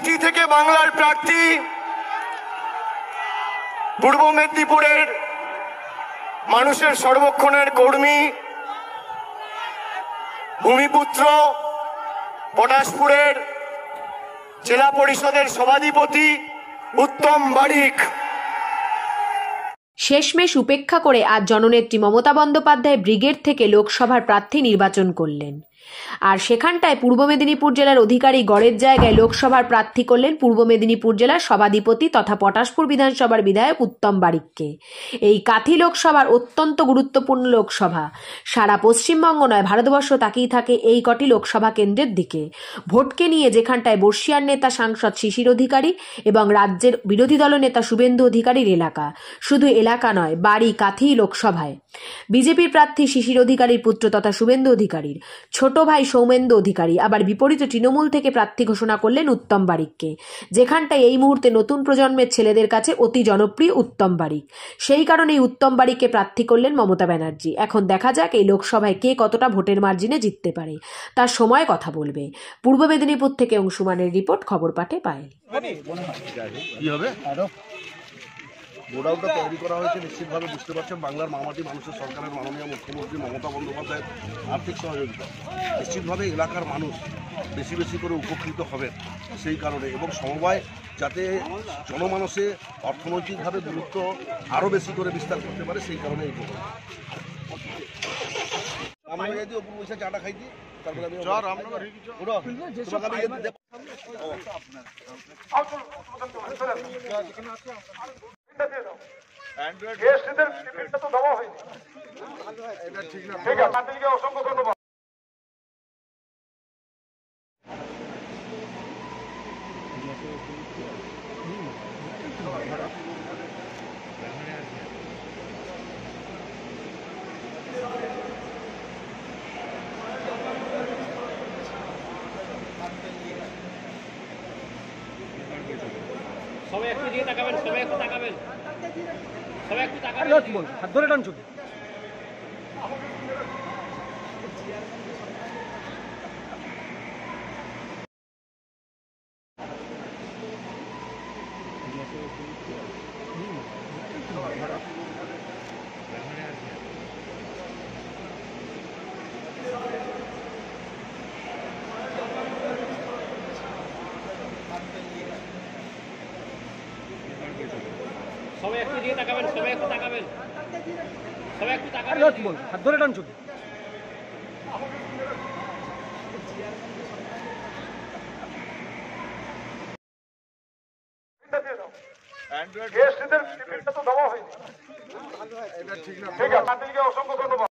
কাঁথি থেকে বাংলার প্রার্থী, পূর্ব মেদিনীপুরের মানুষের সর্বক্ষণের কর্মী, ভূমিপুত্র, পটাশপুরের জেলা পরিষদের সভাধিপতি উত্তম বারিক। শেষমেশ উপেক্ষা করে আজ জননেত্রী মমতা বন্দ্যোপাধ্যায় ব্রিগেড থেকে লোকসভার প্রার্থী নির্বাচন করলেন। আর সেখানটায় পূর্ব মেদিনীপুর জেলার অধিকারী গড়ের জায়গায় লোকসভার প্রার্থী করলেন পূর্ব মেদিনীপুর জেলার সভাধিপতি তথা পটাশপুর বিধানসভার বিধায়ক উত্তম বারিককে। এই কাঁথি লোকসভার অত্যন্ত গুরুত্বপূর্ণ লোকসভা। সারা পশ্চিমবঙ্গ নয়, ভারতবর্ষ তাকিয়ে থাকে এই কটি লোকসভা কেন্দ্রের দিকে। ভোটকে নিয়ে যেখানটায় বর্ষিয়ার নেতা সাংসদ শিশির অধিকারী এবং রাজ্যের বিরোধী দল নেতা শুভেন্দু অধিকারীর এলাকা, শুধু এলাকা নয়, বাড়ি কাঁথি লোকসভায়। বিজেপির প্রার্থী শিশির অধিকারীর পুত্র তথা শুভেন্দু অধিকারীর ছোট ভাই সৌমেন্দু অধিকারী আবার বিপরীতে তৃণমূল থেকে প্রার্থী ঘোষণা করলেন উত্তম বারিককে, যেখানটায় এই মুহূর্তে নতুন প্রজন্মের ছেলেদের কাছে অতি জনপ্রিয় উত্তম বারিক। সেই কারণেই উত্তম বারিককে প্রার্থী করলেন মমতা ব্যানার্জি। এখন দেখা যাক এই লোকসভায় কে কতটা ভোটের মার্জিনে জিততে পারে, তার সময় কথা বলবে। পূর্ব মেদিনীপুর থেকে অংশুমানের রিপোর্ট, খবর পাঠে পায়েল। বোর্ডাউটটা তৈরি করা হয়েছে নিশ্চিতভাবে বুঝতে পারছেন বাংলার মামাটি মানুষের সরকারের মাননীয় মুখ্যমন্ত্রী মমতা বন্দ্যোপাধ্যায়ের আর্থিক সহযোগিতা। নিশ্চিতভাবে এলাকার মানুষ বেশি বেশি করে উপকৃত হবেন সেই কারণে, এবং সমবায় যাতে জনমানসে অর্থনৈতিকভাবে গুরুত্ব আরও বেশি করে বিস্তার করতে পারে সেই কারণে এই প্রকল্প। আমরা যদি অপূর্ব পয়সা চাটা খাইতি তারপরে অসংখ্য ধন্যবাদ। সবাই একটু দিয়ে তাকাবেন, সবাই একটু তাকাবেন, সবাই একটু তাকাবেন, হাত ধরে টানছো। সবাই একটু দিয়ে তাকাবেন, সবাই একটু তাকাবেন, সবাই একটু তাকাবেন, হাত ধরে টানছো। অসংখ্য ধন্যবাদ।